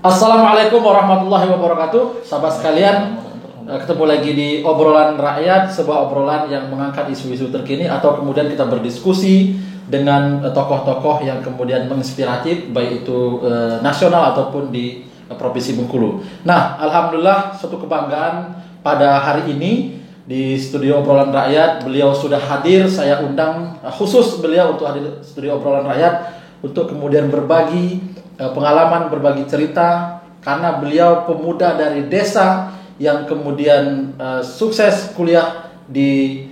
Assalamualaikum warahmatullahi wabarakatuh. Sahabat sekalian, ketemu lagi di obrolan rakyat, sebuah obrolan yang mengangkat isu-isu terkini atau kemudian kita berdiskusi dengan tokoh-tokoh yang kemudian menginspiratif, baik itu nasional ataupun di Provinsi Bengkulu. Nah, alhamdulillah suatu kebanggaan pada hari ini di studio obrolan rakyat beliau sudah hadir. Saya undang khusus beliau untuk hadir di studio obrolan rakyat untuk kemudian berbagi pengalaman, berbagi cerita, karena beliau pemuda dari desa yang kemudian sukses kuliah di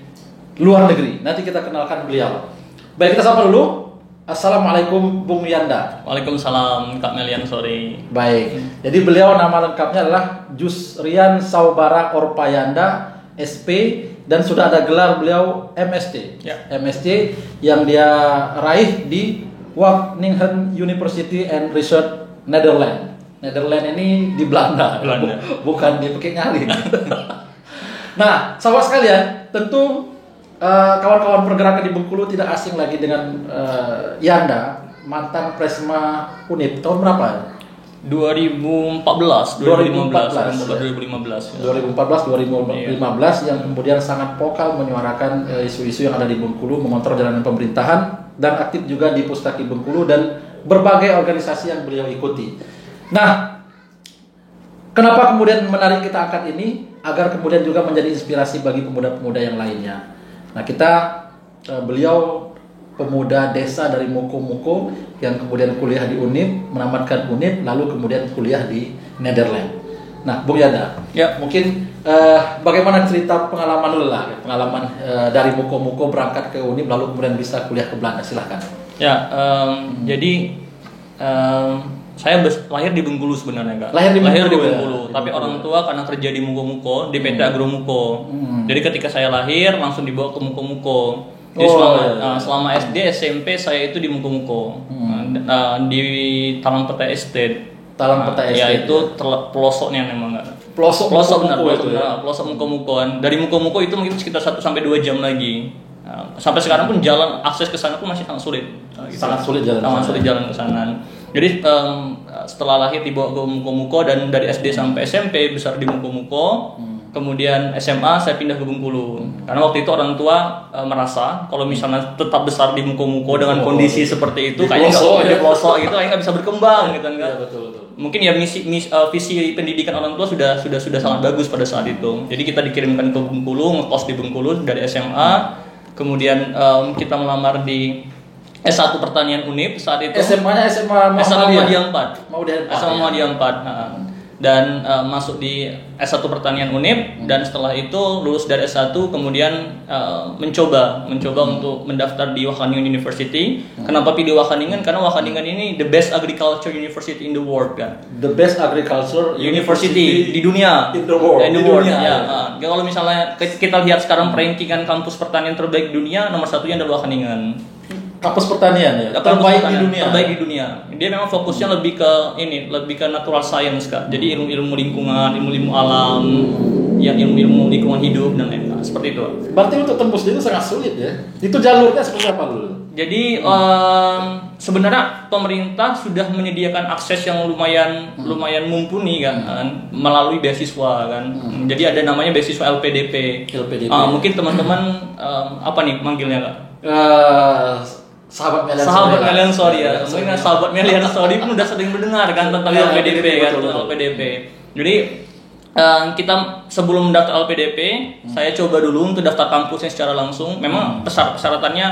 luar negeri. Nanti kita kenalkan beliau. Baik, kita sapa dulu. Assalamualaikum Bung Yanda. Waalaikumsalam Kak Melian, sorry. Baik, jadi beliau nama lengkapnya adalah Jusrian Saubara Orpayanda SP, dan sudah ada gelar beliau MSc. Ya. MSc yang dia raih di Wageningen University and Research Netherlands. Netherlands ini di Belanda. Bukan di Bukit Nyali. Nah, sahabat sekalian, tentu kawan-kawan pergerakan di Bengkulu tidak asing lagi dengan Yanda, mantan Presma Unip. Tahun berapa? 2014 yang kemudian sangat vokal menyuarakan isu-isu yang ada di Bengkulu, mengontrol jalanan pemerintahan, dan aktif juga di Pustaki Bengkulu dan berbagai organisasi yang beliau ikuti. Nah, kenapa kemudian menarik kita angkat ini? Agar kemudian juga menjadi inspirasi bagi pemuda-pemuda yang lainnya. Nah, beliau pemuda desa dari Muko-Muko yang kemudian kuliah di UNIP, menamatkan UNIP, lalu kemudian kuliah di Netherlands. Nah, Bung Yanda, ya, mungkin bagaimana cerita pengalaman dulu lah, pengalaman dari Muko-Muko berangkat ke UNIP lalu kemudian bisa kuliah ke Belanda, silahkan. Ya, jadi saya lahir di Bengkulu sebenarnya, Kak. Lahir di Bengkulu, ya? Tapi orang tua karena kerja di Muko-Muko, di PT Agro Muko. Jadi ketika saya lahir langsung dibawa ke Muko-Muko. Jadi selama SD, SMP saya itu di Muko-Muko, di Talang Peta Estate. Ya, itu pelosoknya memang, nggak? Pelosok benar, pelosok Muko-Muko. Dari Muko-Muko itu mungkin sekitar 1-2 jam lagi. Sampai sekarang pun jalan akses ke sana pun masih sangat sulit. Sangat sulit jalan ke sana. Jadi setelah lahir dibawa ke Muko-Muko, dan dari SD sampai SMP besar di Muko-Muko. Kemudian SMA saya pindah ke Bengkulu. Karena waktu itu orang tua merasa kalau misalnya tetap besar di Muko-Muko dengan kondisi seperti itu, kayaknya di pelosok gitu, kayaknya nggak bisa berkembang gitu kan. Ya, betul. Mungkin ya visi pendidikan orang tua sudah sangat bagus pada saat itu. Jadi kita dikirimkan ke Bengkulu, ngekos di Bengkulu dari SMA. Kemudian kita melamar di S1 Pertanian Unip saat itu. SMA-nya SMA Muhammadiyah 4. SMA Muhammadiyah 4. Dan masuk di S1 Pertanian Unip, dan setelah itu lulus dari S1 kemudian mencoba untuk mendaftar di Wageningen University. Kenapa pilih Wageningen? Karena Wageningen ini the best agriculture university in the world, kan. The best agriculture university di dunia. In the world. Ya. Kalau misalnya kita lihat sekarang rankingan kampus pertanian terbaik di dunia, nomor satunya adalah Wageningen. Kampus pertanian ya, terbaik di dunia. Dia memang fokusnya lebih ke natural science, Kak. Jadi ilmu lingkungan, ilmu alam, ya ilmu lingkungan hidup dan lain-lain. Seperti itu. Berarti untuk tembus itu sangat sulit ya. Itu jalurnya seperti apa dulu? Jadi sebenarnya pemerintah sudah menyediakan akses yang lumayan mumpuni, kan, melalui beasiswa, kan. Jadi ada namanya beasiswa LPDP. Mungkin teman-teman apa nih manggilnya, Kak? Sahabat Melian Sorry ya. Mungkin sahabat Melian Sorry pun udah sering mendengar kan tentang LPDP, kan, tentang LPDP. Jadi kita sebelum mendaftar LPDP, saya coba dulu untuk daftar kampusnya secara langsung. Memang persyaratannya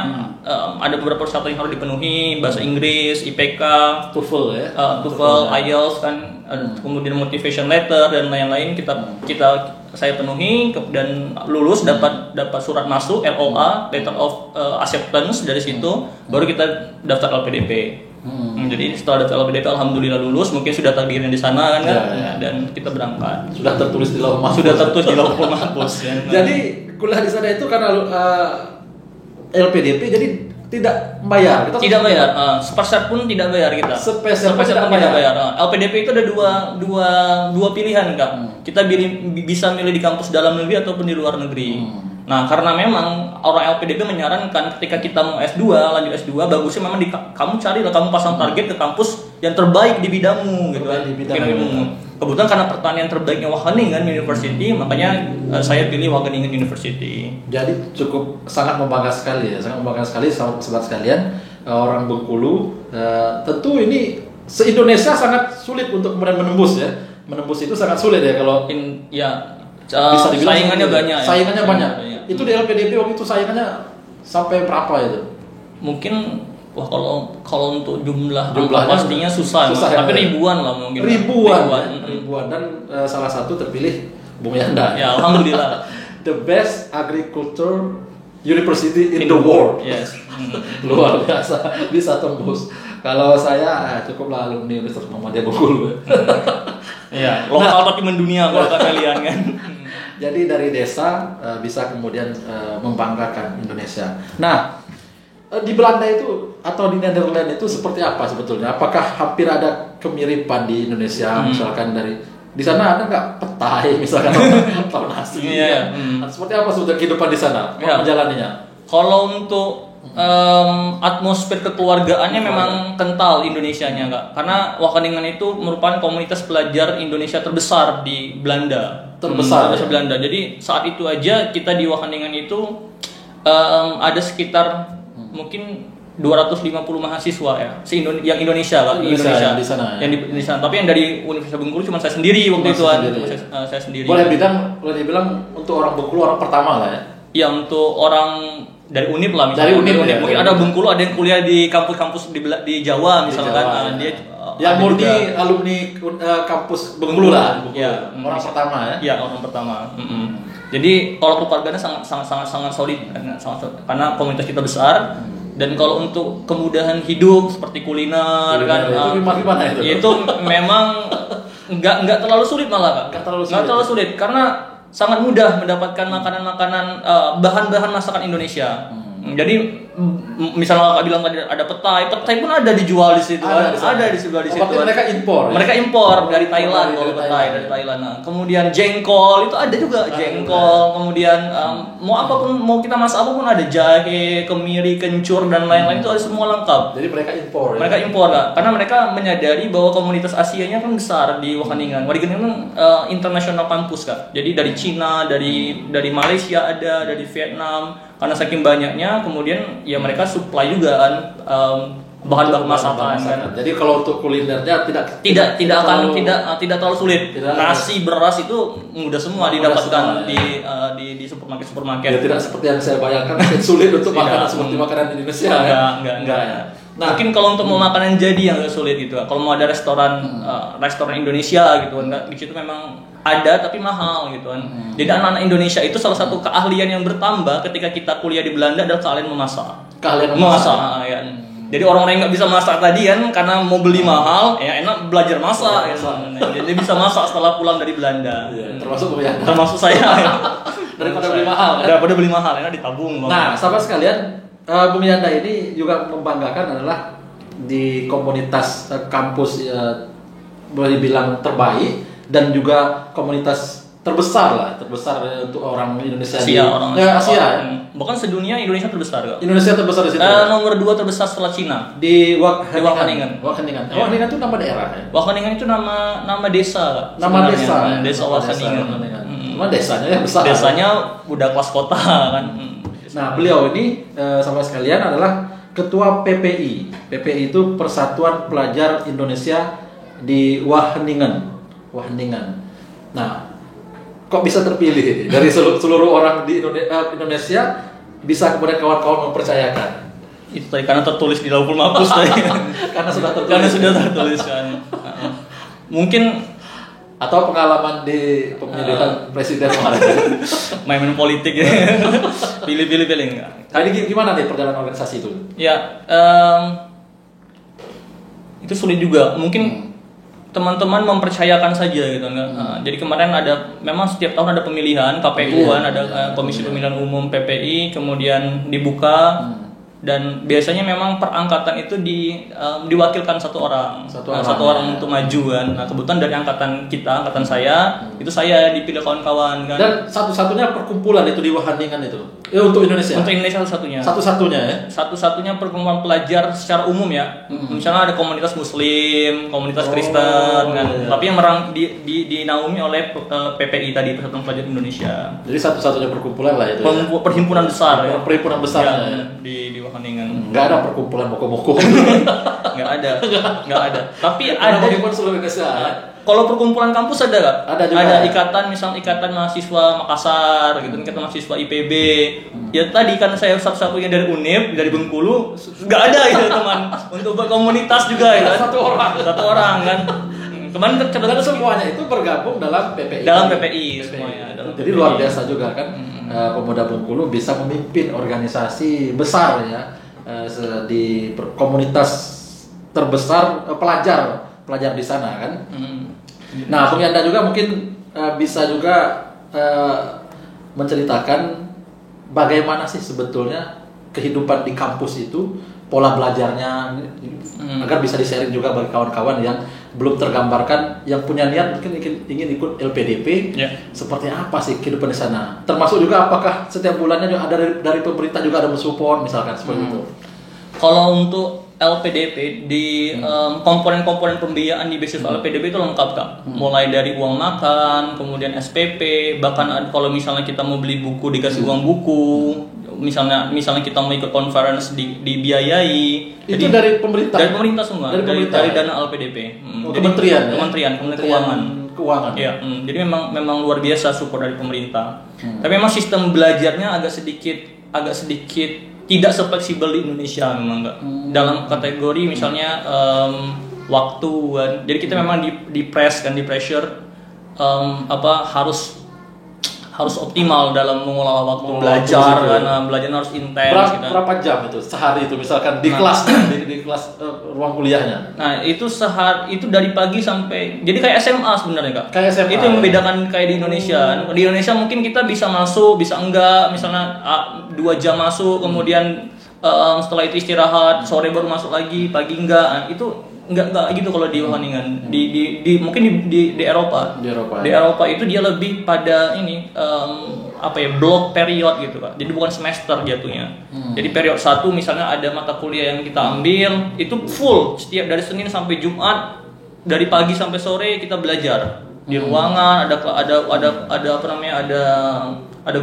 ada beberapa persyaratan yang harus dipenuhi, bahasa Inggris, IPK, TOEFL, IELTS, kan, kemudian motivation letter dan lain-lain saya penuhi dan lulus, dapat surat masuk LOA, letter of acceptance. Dari situ baru kita daftar LPDP. Jadi setelah daftar LPDP alhamdulillah lulus, mungkin sudah takdirnya di sana kan, dan kita berangkat. Sudah tertulis di lauh mahfuz. Jadi kuliah di sana itu karena LPDP, jadi tidak bayar. Tidak bayar. Sepeser pun tidak bayar kita. Sepeser pun tidak bayar. LPDP itu ada dua pilihan, Kak. Kita bisa milih di kampus dalam negeri ataupun di luar negeri. Nah, karena memang orang LPDB menyarankan ketika kita mau S2, lanjut S2, bagusnya memang kamu carilah, kamu pasang target ke kampus yang terbaik di bidangmu gitu kan. Di bidangmu. Kebetulan karena pertanian terbaiknya Wageningen University, makanya saya pilih Wageningen University. Jadi cukup sangat membanggakan sekali ya, sangat membanggakan sekali sobat sekalian, orang Bengkulu. Tentu ini se-Indonesia sangat sulit untuk kemudian menembus ya. Menembus itu sangat sulit ya kalau bisa dibilang saingannya banyak. Saingannya banyak. Itu di LPDB waktu itu saingannya sampai berapa itu? Mungkin kalau untuk jumlahnya pastinya susah ya, tapi ribuan lah mungkin. Ribuan dan salah satu terpilih Bung Yanda. Ya, alhamdulillah. The best agriculture university in the world. Yes. Luar biasa, bisa tembus. Kalau saya cukuplah alumni Universitas Muhammadiyah Bengkulu. Iya, lokal tapi mendunia kalau kalian kan. Jadi dari desa bisa kemudian membanggakan Indonesia. Nah, di Belanda itu atau di Netherlands itu seperti apa sebetulnya? Apakah hampir ada kemiripan di Indonesia? Misalkan di sana ada nggak petai misalkan atau nasi? Iya. Seperti apa sebetulnya kehidupan di sana? Menjalaninya? Kalau untuk atmosfer kekeluargaannya memang kental Indonesianya Kak. Karena Wageningen itu merupakan komunitas pelajar Indonesia terbesar di Belanda. Terbesar ya? Belanda. Jadi saat itu aja kita di Wageningen itu ada sekitar mungkin 250 mahasiswa ya. Yang Indonesia Kak, Indonesia di sana. Ya? Yang di sana. Tapi yang dari Universitas Bengkulu cuma saya sendiri waktu itu kan. Saya sendiri. Boleh dibilang untuk orang Bengkulu orang pertama lah ya. Ya, untuk orang dari Unip lah misalnya. Dari Unip. Mungkin ada Bengkulu, ada yang kuliah di kampus-kampus di Jawa misalkan. Dia yang murni alumni kampus Bengkulu lah. Ya, orang pertama ya. Iya, orang pertama. Jadi kalau keluarganya sangat solid karena komunitas kita besar. Dan kalau untuk kemudahan hidup seperti kuliner kan, gimana itu? Itu memang nggak terlalu sulit malah Kak. Nggak terlalu sulit karena sangat mudah mendapatkan makanan-makanan bahan-bahan masakan Indonesia. Jadi misalnya Kakak bilang tadi ada petai pun ada dijual di situ. Ada dijual di situ. Mereka impor. Mereka impor dari Thailand kalau petai dari Thailand. Nah, kemudian jengkol itu ada juga jengkol. Kemudian mau kita masak apapun ada jahe, kemiri, kencur dan lain-lain itu ada semua lengkap. Jadi mereka impor. Mereka impor Kak. Karena mereka menyadari bahwa komunitas Asianya kan besar di Wageningen. Wageningen kan international campus Kak. Jadi dari Cina, dari Malaysia ada, dari Vietnam. Karena saking banyaknya, kemudian ya mereka supply juga kan bahan-bahan masakan. Jadi kalau untuk kulinernya tidak terlalu sulit. Nasi, beras itu mudah semua didapatkan di supermarket. Ya tidak seperti yang saya bayangkan sulit untuk makanan seperti makanan di Indonesia. Enggak. Nah, mungkin kalau untuk mau makanan jadi yang sulit gitu. Kalau mau ada restoran Indonesia gitu kan, di situ memang ada tapi mahal gitu kan. Jadi anak-anak Indonesia itu salah satu keahlian yang bertambah ketika kita kuliah di Belanda adalah keahlian memasak. Ya. Jadi orang-orang yang nggak bisa masak tadi kan karena mau beli mahal, ya enak belajar masak. Jadi bisa masak setelah pulang dari Belanda. Termasuk saya. Daripada beli mahal. Daripada beli mahal, enak ditabung. Nah, sahabat sekalian, Bung Yanda ini juga membanggakan adalah di komunitas kampus boleh dibilang terbaik dan juga komunitas terbesar untuk orang Indonesia Asia. Bahkan sedunia Indonesia terbesar kok. Indonesia terbesar di situ. Nomor 2 terbesar setelah Cina. Di Wageningen. Wageningen itu nama daerah ya? Wageningen itu nama desa. Nama desa. Desa Wageningen. Cuma desanya yang besar. Desanya udah kelas kota kan. Nah, beliau ini sama sekalian adalah ketua PPI. PPI itu Persatuan Pelajar Indonesia di Wageningen. Nah, kok bisa terpilih dari seluruh orang di Indonesia bisa kemudian kawan-kawan mempercayakan? Itu tadi karena tertulis di Lauhul Mahfuz tadi. Karena sudah tertulis kan. Mungkin atau pengalaman di pemilihan presiden kemarin. Main politik ya. Pilih enggak. Tadi gimana nih perjalanan organisasi itu? Ya, itu sulit juga. Mungkin teman-teman mempercayakan saja gitu enggak. Jadi kemarin memang setiap tahun ada pemilihan KPU kan, ada Komisi Pemilihan Umum PPI, kemudian dibuka dan biasanya memang perangkatan itu diwakilkan satu orang untuk maju kan. Nah kebetulan dari angkatan saya itu saya dipilih kawan-kawan kan. Dan satu-satunya perkumpulan itu di Wageningen itu untuk Indonesia. Untuk Indonesia satu-satunya. Satu-satunya ya. Satu-satunya perkumpulan pelajar secara umum ya. Misalnya ada komunitas Muslim, komunitas Kristen kan. Tapi yang dinaungi oleh PPI tadi, Persatuan Pelajar Indonesia. Jadi satu-satunya perkumpulan lah itu. Perhimpunan besar ya. Perhimpunan besar ya. Di Wageningen. Nggak ada perkumpulan moko-moko. Nggak ada. Tapi ada perkumpulan seluruh Indonesia. Kalau perkumpulan kampus ada nggak? Ada juga. Ada ikatan, misal ikatan mahasiswa Makassar, gitu, ikatan mahasiswa IPB. Ya tadi kan saya satu-satunya dari UNIP, dari Bengkulu, nggak ada gitu teman untuk berkomunitas juga ya. Satu orang kan. Kemarin dan semuanya itu bergabung dalam PPI. Dalam PPI semuanya. Jadi luar biasa juga kan. Pemuda Bengkulu bisa memimpin organisasi besar ya di komunitas terbesar pelajar di sana kan. Nah, Bung Yanda juga mungkin bisa juga menceritakan bagaimana sih sebetulnya kehidupan di kampus itu, pola belajarnya, agar bisa di-sharing juga bagi kawan-kawan yang belum tergambarkan, yang punya niat mungkin ingin ikut LPDP. Seperti apa sih kehidupan di sana? Termasuk juga apakah setiap bulannya juga ada dari pemerintah juga ada mensupport misalkan seperti itu. Kalau untuk LPDP di komponen-komponen pembiayaan di beasiswa LPDP itu lengkap Kak. Mulai dari uang makan, kemudian SPP, bahkan kalau misalnya kita mau beli buku dikasih uang buku. Misalnya kita mau ikut conference dibiayai. Itu dari pemerintah. Dari pemerintah semua. Dari dana LPDP. Kementerian Keuangan. Ya, jadi memang luar biasa support dari pemerintah. Tapi memang sistem belajarnya agak sedikit tidak sefleksibel di Indonesia memang enggak. Dalam kategori misalnya waktu kan. Jadi kita memang di pressure harus optimal dalam mengelola waktu belajar karena belajar harus intens. Berapa jam itu sehari itu misalkan di kelas di kelas ruang kuliahnya? Nah itu itu dari pagi sampai jadi kayak SMA sebenarnya Kak. Kayak SMA. Itu yang membedakan kayak di Indonesia. Di Indonesia mungkin kita bisa masuk, bisa enggak. Misalnya 2 jam masuk, kemudian setelah itu istirahat, sore baru masuk lagi, pagi enggak. Itu enggak gitu kalau di Wageningen. Mungkin di Eropa. Di Eropa itu dia lebih pada ini block period gitu Kak. Jadi bukan semester jatuhnya. Jadi period 1 misalnya ada mata kuliah yang kita ambil, itu full setiap dari Senin sampai Jumat, dari pagi sampai sore kita belajar. Di ruangan ada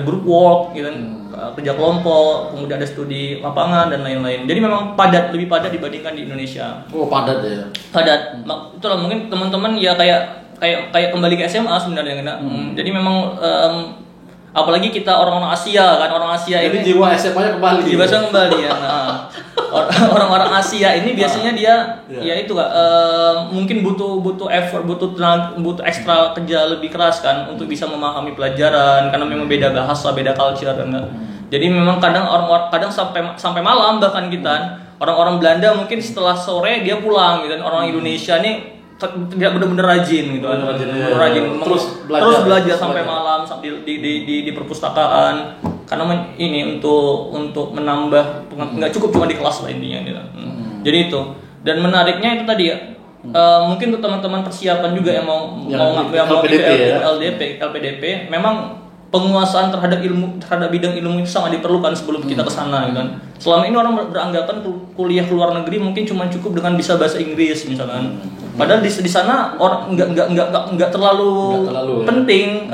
group work gitu kan. Kerja kelompok, kemudian ada studi lapangan dan lain-lain. Jadi memang lebih padat dibandingkan di Indonesia. Oh, padat ya. Padat. Itulah mungkin teman-teman ya kayak kembali ke SMA sebenarnya kan. Jadi memang apalagi kita orang-orang Asia kan, orang Asia jadi ini jiwa SMA-nya kembali. Jiwa kembali ya. Nah, orang-orang Asia ini biasanya dia ya itu Kak, mungkin butuh effort, butuh tenaga, butuh ekstra kerja lebih keras kan untuk bisa memahami pelajaran karena memang beda bahasa, beda culture kan. Jadi memang kadang sampai malam bahkan kita orang-orang Belanda mungkin setelah sore dia pulang gitu. Orang Indonesia nih tidak benar-benar rajin gitu kan. Rajin terus belajar sampai malam di perpustakaan karena ini untuk menambah nggak cukup cuma di kelas lah intinya gitu. Jadi itu. Dan menariknya itu tadi ya. Mungkin untuk teman-teman persiapan juga yang mau LPDP memang penguasaan terhadap bidang ilmu itu sangat diperlukan sebelum kita ke sana gitu kan. Selama ini orang beranggapan kuliah ke luar negeri mungkin cuma cukup dengan bisa bahasa Inggris misalkan. Padahal di sana orang enggak terlalu penting.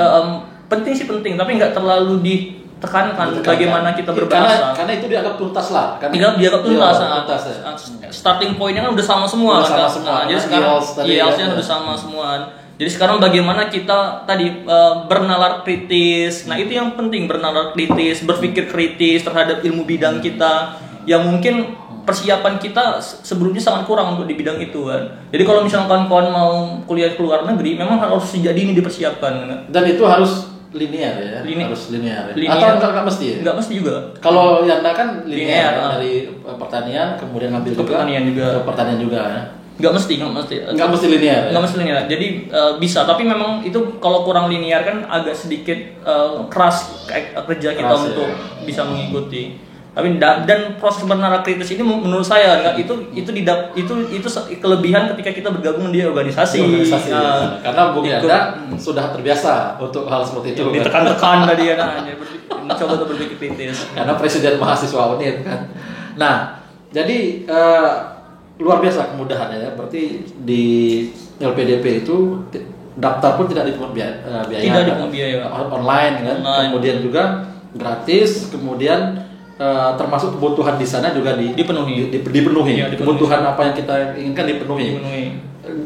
Penting sih penting, tapi enggak terlalu ditekankan bagaimana kita berbahasa. Karena itu dianggap tuntas lah. Dianggap tuntas. Starting point-nya kan udah sama semua kan. Jadi sekarang IELTS-nya udah sama semua. Jadi sekarang bagaimana kita tadi bernalar kritis. Nah, itu yang penting, bernalar kritis, berpikir kritis terhadap ilmu bidang kita yang mungkin persiapan kita sebelumnya sangat kurang untuk di bidang itu kan. Jadi kalau misalnya kawan-kawan mau kuliah ke luar negeri memang harus sejak dini dipersiapkan kan. Dan itu harus linear ya. Harus linear. Atau enggak mesti ya? Enggak mesti juga. Kalau Yanda kan linear dari pertanian kemudian ngambil juga pertanian juga ya. Nggak mesti linear. Jadi bisa, tapi memang itu kalau kurang linear kan agak sedikit keras kerja kita untuk bisa mengikuti. Tapi dan proses bernara kritis ini menurut saya enggak itu kelebihan ketika kita bergabung di organisasi. Ya. Karena Bung Yanda sudah terbiasa untuk hal seperti itu. Ditekan-tekan tadi ya, mencoba untuk berpikir kritis. Karena presiden mahasiswa UNIR kan. Nah, jadi luar biasa kemudahannya ya. Berarti di LPDP itu daftar pun tidak dipungut biaya. Tidak dipungut biaya. Online kan. Kemudian juga gratis, kemudian termasuk kebutuhan di sana juga dipenuhi. Ya, Kebutuhan apa yang kita inginkan dipenuhi.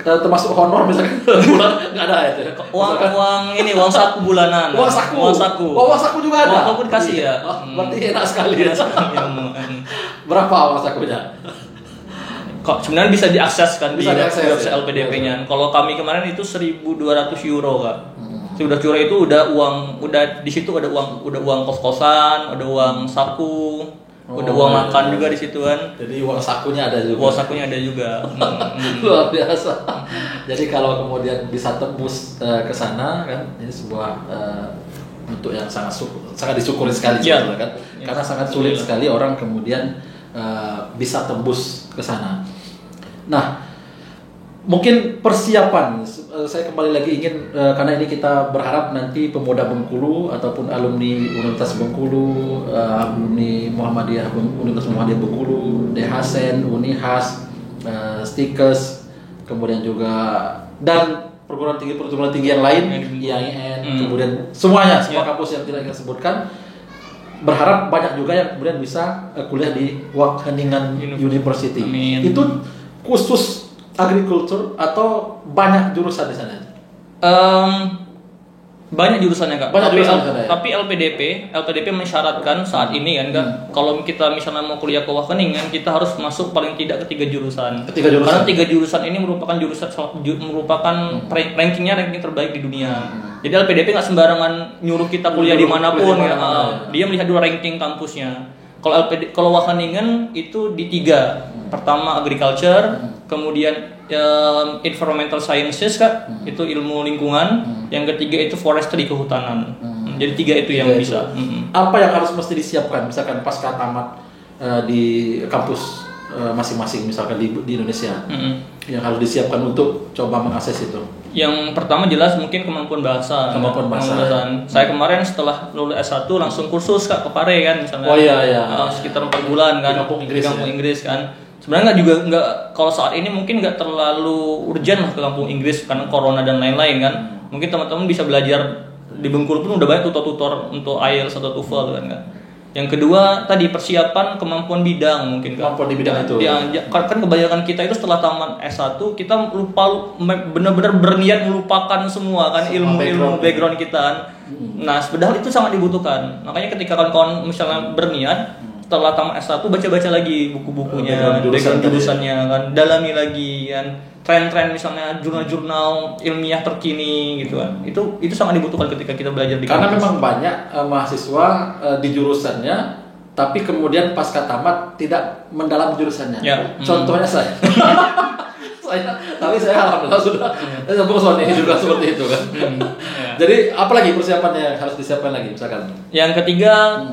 Termasuk honor misalkan bulan nggak ada itu. Uang saku bulanan. Uang saku juga ada. Uang saku dikasih ya. Berarti enak sekali ya. Berapa uang sakunya? Kok sebenarnya bisa diakses kan bisa di diakses, website LPDP-nya. Kalau kami kemarin itu 1.200 euro Kak. Sudah curah itu udah di situ ada uang kos-kosan, ada uang saku, udah uang makan juga di situ kan. Jadi uang sakunya ada juga. Uang sakunya ada juga. Luar biasa. Jadi kalau kemudian bisa tembus ke sana kan, ini sebuah bentuk yang sangat disyukuri sekali sebetulnya kan. Karena sangat sulit sekali orang kemudian bisa tembus ke sana. Nah, mungkin persiapan, saya kembali lagi ingin karena ini kita berharap nanti pemuda Bengkulu ataupun alumni Universitas Bengkulu, alumni Universitas Muhammadiyah Bengkulu, DHSN, Unihas, Stikes, kemudian juga dan perguruan tinggi yang lain, IAIN, kemudian semua kampus yang tidak kita sebutkan, berharap banyak juga yang kemudian bisa kuliah di Wageningen University. Itu khusus agriculture atau banyak jurusan di sana? Banyak jurusannya Kak. Tapi LPDP mensyaratkan saat ini kan Kak, kalau kita misalnya mau kuliah ke Wageningen, kita harus masuk paling tidak ke 3 jurusan. Karena 3 jurusan ini merupakan ranking terbaik di dunia. Jadi LPDP nggak sembarangan nyuruh kita kuliah dimanapun ya. Dia melihat dulu ranking kampusnya. Kalau Wageningen itu di 3. Pertama agriculture, kemudian environmental sciences Kak, itu ilmu lingkungan. Yang ketiga itu forestry, kehutanan. Jadi 3 itu yang bisa. Apa yang harus mesti disiapkan misalkan pasca tamat di kampus masing-masing misalkan di Indonesia, yang harus disiapkan untuk coba mengakses itu? Yang pertama jelas mungkin kemampuan bahasa. Saya kemarin setelah lulus S1 langsung kursus Kak ke Pare kan misalnya. Sekitar 4 bulan kan di kampung Inggris kan. Sebenarnya kalau saat ini mungkin nggak terlalu urgent lah ke kampung Inggris karena corona dan lain-lain kan. Mungkin teman-teman bisa belajar di Bengkulu pun udah banyak tutor-tutor untuk IELTS atau TOEFL kan. Yang kedua tadi persiapan kemampuan bidang mungkin kan. Kemampuan di bidang itu. Kan kebanyakan kita itu setelah tamat S1 kita benar-benar berniat melupakan semua kan ilmu background kita kan. Nah, padahal itu sangat dibutuhkan. Makanya ketika kawan-kawan misalnya berniat setelah tamat S1 baca-baca lagi buku-bukunya, background jurusannya kan, dalami lagi kan, tren-tren misalnya jurnal-jurnal ilmiah terkini gitu kan. Itu sangat dibutuhkan ketika kita belajar di kampus. Karena memang banyak mahasiswa di jurusannya tapi kemudian pasca tamat tidak mendalam jurusannya. Contohnya saya. Tapi saya alhamdulillah sudah Bung Sony juga seperti itu kan. Jadi apalagi persiapannya yang harus disiapkan lagi misalkan? Yang ketiga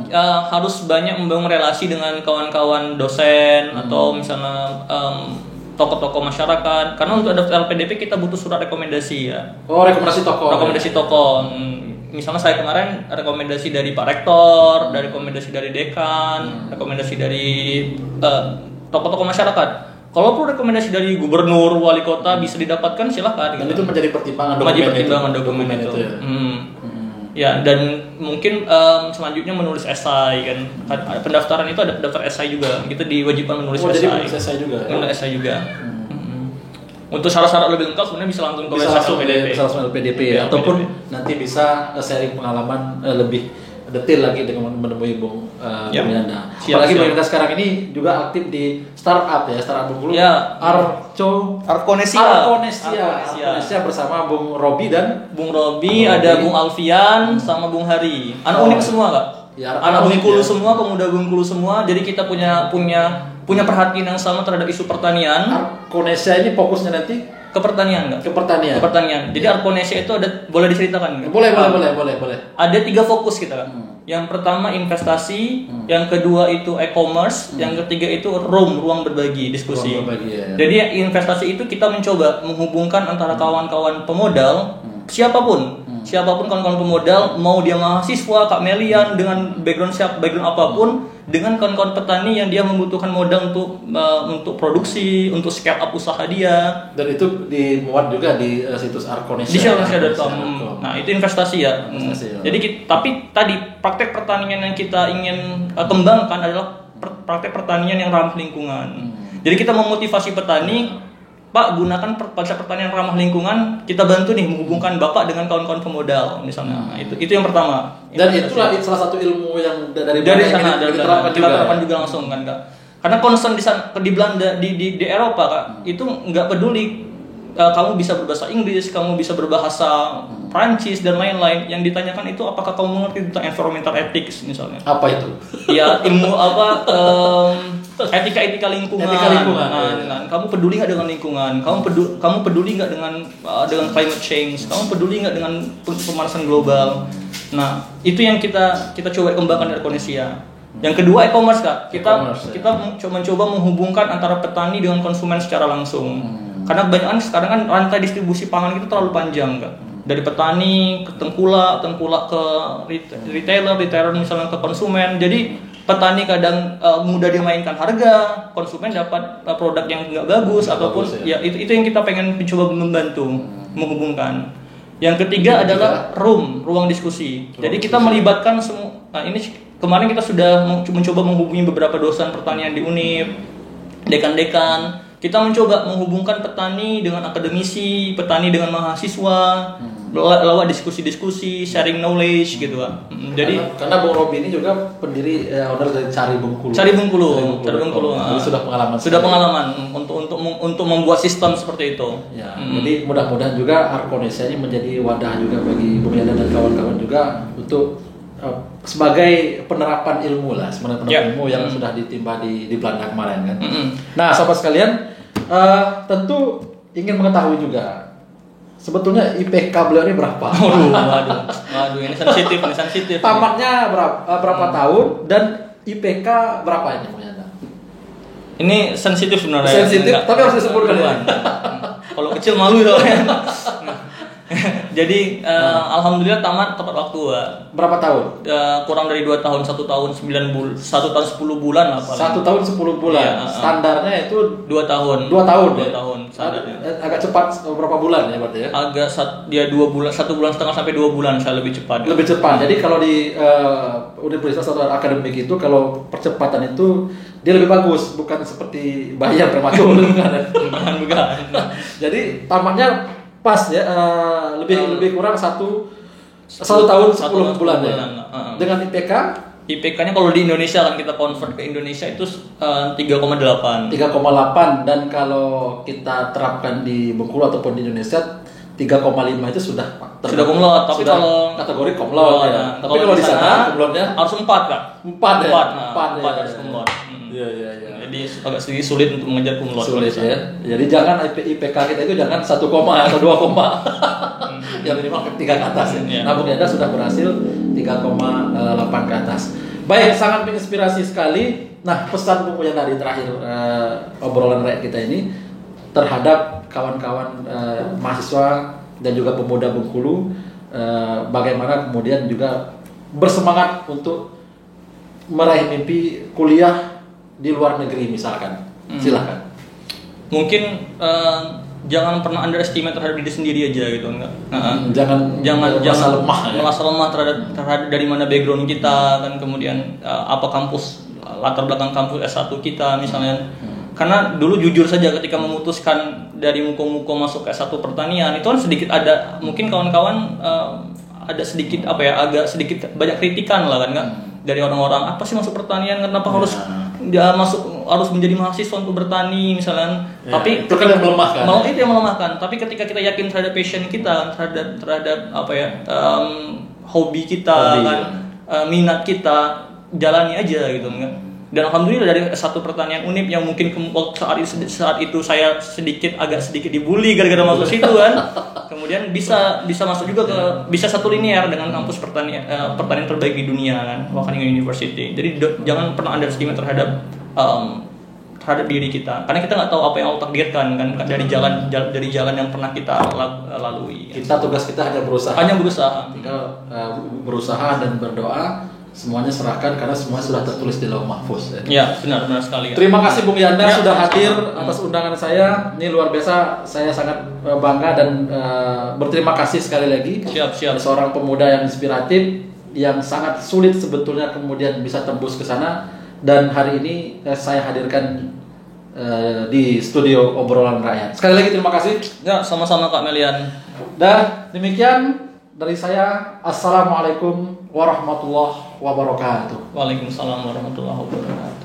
harus banyak membangun relasi dengan kawan-kawan dosen atau misalnya tokoh-tokoh masyarakat. Karena untuk daftar LPDP kita butuh surat rekomendasi ya. Rekomendasi tokoh. Misalnya saya kemarin rekomendasi dari Pak Rektor, dari rekomendasi dari dekan, rekomendasi dari tokoh-tokoh masyarakat. Kalau perlu rekomendasi dari gubernur, wali kota bisa didapatkan silahkan. Dan itu menjadi pertimbangan dokumen itu. Ya, dan mungkin selanjutnya menulis esai kan. Pendaftaran itu ada daftar esai juga. Kita diwajibkan menulis esai. Jadi menulis esai juga. Menulis esai juga. Untuk syarat-syarat lebih lengkap sebenarnya bisa langsung ke website LPDP ya. Ataupun nanti bisa sharing pengalaman lebih detail lagi dengan menemui Bung Yanda. Apalagi Bung Yanda sekarang ini juga aktif di startup Bengkulu. Arkonesia bersama Bung Robi dan ada Bung Alfian sama Bung Hari. Anak unik semua Kak. Anak Bengkulu semua, pemuda Bengkulu semua. Jadi kita punya perhatian yang sama terhadap isu pertanian. Arkonesia ini fokusnya nanti ke pertanian enggak? Ke pertanian. Jadi Arkonesia itu ada, boleh diceritakan enggak? Boleh. Ada 3 fokus kita kan. Yang pertama investasi, yang kedua itu e-commerce, yang ketiga itu ruang berbagi, diskusi. Ruang berbagi, ya. Jadi investasi itu kita mencoba menghubungkan antara kawan-kawan pemodal, siapapun kawan-kawan pemodal, mau dia mahasiswa, Kak Melian dengan background apapun, dengan kawan-kawan petani yang dia membutuhkan modal untuk produksi, untuk scale up usaha dia. Dan itu dimuat juga di situs Arkonesia. Di arkonesia.com. Nah, itu investasi ya. Jadi tapi tadi praktek pertanian yang kita ingin kembangkan adalah praktek pertanian yang ramah lingkungan. Jadi kita memotivasi petani, Pak, gunakan konsep pertanian ramah lingkungan, kita bantu nih menghubungkan Bapak dengan kawan-kawan pemodal misalnya. Nah, itu yang pertama. Dan itulah salah satu ilmu yang dari sana kita terapkan juga langsung kan, Kak. Karena concern di Belanda, di Eropa, Kak, itu nggak peduli kamu bisa berbahasa Inggris, kamu bisa berbahasa Prancis dan lain-lain. Yang ditanyakan itu apakah kamu mengerti tentang environmental ethics misalnya. Apa itu? Ya, ilmu etika lingkungan. Nah, kamu peduli nggak dengan lingkungan? Kamu peduli nggak dengan climate change? Kamu peduli nggak dengan pemanasan global? Nah, itu yang kita coba kembangkan di Arkonesia. Yang kedua e-commerce, Kak. Kita mencoba menghubungkan antara petani dengan konsumen secara langsung. Karena kebanyakan sekarang kan rantai distribusi pangan kita terlalu panjang, Kak. Dari petani ke tengkulak ke retailer misalnya ke konsumen. Jadi petani kadang mudah dimainkan harga, konsumen dapat produk yang nggak bagus ataupun ya itu yang kita pengen mencoba membantu menghubungkan. Yang ketiga adalah ruang diskusi. Jadi kita melibatkan semua. Nah, ini kemarin kita sudah mencoba menghubungi beberapa dosen pertanian di UNIF, dekan-dekan. Kita mencoba menghubungkan petani dengan akademisi, petani dengan mahasiswa, lewat diskusi-diskusi, sharing knowledge gitu, Pak. Jadi karena Bung Robi ini juga pendiri owner dari Cari Bengkulu. Cari Bengkulu. Jadi sudah pengalaman untuk membuat sistem seperti itu. Ya, jadi mudah-mudahan juga Arkonesia ini menjadi wadah juga bagi Bung Yana dan kawan-kawan juga untuk sebagai penerapan ilmu lah, ilmu yang sudah ditimba di Belanda kemarin kan. Nah, sahabat sekalian, tentu ingin mengetahui juga sebetulnya IPK beliau ini berapa? Waduh, ini sensitif. Tamatnya berapa tahun dan IPK berapa ini Bung Yana? Ini sensitif sebenarnya. Tapi harus disebutkan ya. Kalau kecil malu soalnya. Jadi alhamdulillah tamat tepat waktu, Pak. Berapa tahun? Kurang dari 2 tahun, 1 tahun 9 bulan, 1 tahun 10 bulan lah paling. 1 tahun 10 bulan. Iya, standarnya itu 2 tahun. 2 tahun. 2 tahun standarnya. Agak cepat berapa bulan ya berarti ya? Agak dia 2 bulan, 1 bulan setengah sampai 2 bulan saya lebih cepat. Lebih cepat. Jadi kalau di universitas atau akademik itu kalau percepatan itu dia lebih bagus, bukan seperti bayi yang prematur bukan. Jadi tamatnya pas ya, lebih kurang 1 tahun 10 bulan ya. Dengan IPK-nya kalau di Indonesia kan kita convert ke Indonesia itu 3,8. 3,8 dan kalau kita terapkan di Bengkulu ataupun di Indonesia 3,5 itu sudah kumlot, tapi kalau kategori kumlot ya. Tapi kalau di sana kumlotnya harus 4, Kak. 4 harus kumlot. Iya. Jadi agak sedikit sulit untuk mengejar kumlot. Sulit ya. Jadi jangan IPK kita itu jangan 1, atau 2, ya minimal 3 ke atas ya. Nah, Bung Yana sudah berhasil 3,8 ke atas. Baik, sangat menginspirasi sekali. Nah, pesan Bung Yana di terakhir obrolan rakyat kita ini terhadap kawan-kawan mahasiswa dan juga pemuda Bengkulu, bagaimana kemudian juga bersemangat untuk meraih mimpi kuliah di luar negeri misalkan. Silakan. Mungkin jangan pernah underestimate terhadap diri sendiri aja gitu, enggak. Jangan merasa lemah terhadap dari mana background kita kan, kemudian apa kampus, latar belakang kampus S1 kita misalnya. Karena dulu jujur saja ketika memutuskan dari muko-muko masuk ke S1 pertanian itu kan sedikit ada, mungkin kawan-kawan ada sedikit agak sedikit banyak kritikan lah kan, enggak? Dari orang-orang, apa sih masuk pertanian, kenapa harus menjadi mahasiswa untuk bertani misalnya. Tapi itu kan yang melemahkan. Itu yang melemahkan. Tapi ketika kita yakin terhadap passion kita, terhadap hobi kita, minat kita, jalani aja gitu kan. Dan alhamdulillah dari satu pertanyaan Unip yang mungkin saat itu saya agak sedikit dibully gara-gara masuk situ kan. Kemudian bisa masuk juga ke bisa satu linear dengan kampus pertanian terbaik di dunia kan, Wageningen University. Jadi jangan pernah underestimate terhadap diri kita, karena kita nggak tahu apa yang Allah takdirkan kan dari jalan yang pernah kita lalui. Tugas kita hanya berusaha. Tinggal berusaha dan berdoa, semuanya serahkan karena semua sudah tertulis di Lauh Mahfuz. Ya, benar sekali. Terima kasih Bung Yanda sudah hadir atas undangan saya. Ini luar biasa, saya sangat bangga dan berterima kasih sekali lagi. Siap. Seorang pemuda yang inspiratif, yang sangat sulit sebetulnya kemudian bisa tembus ke sana. Dan hari ini saya hadirkan di studio Obrolan Rakyat. Sekali lagi terima kasih. Ya, sama-sama Kak Melian. Dan demikian dari saya. Assalamualaikum warahmatullahi wabarakatuh. Waalaikumsalam warahmatullahi wabarakatuh.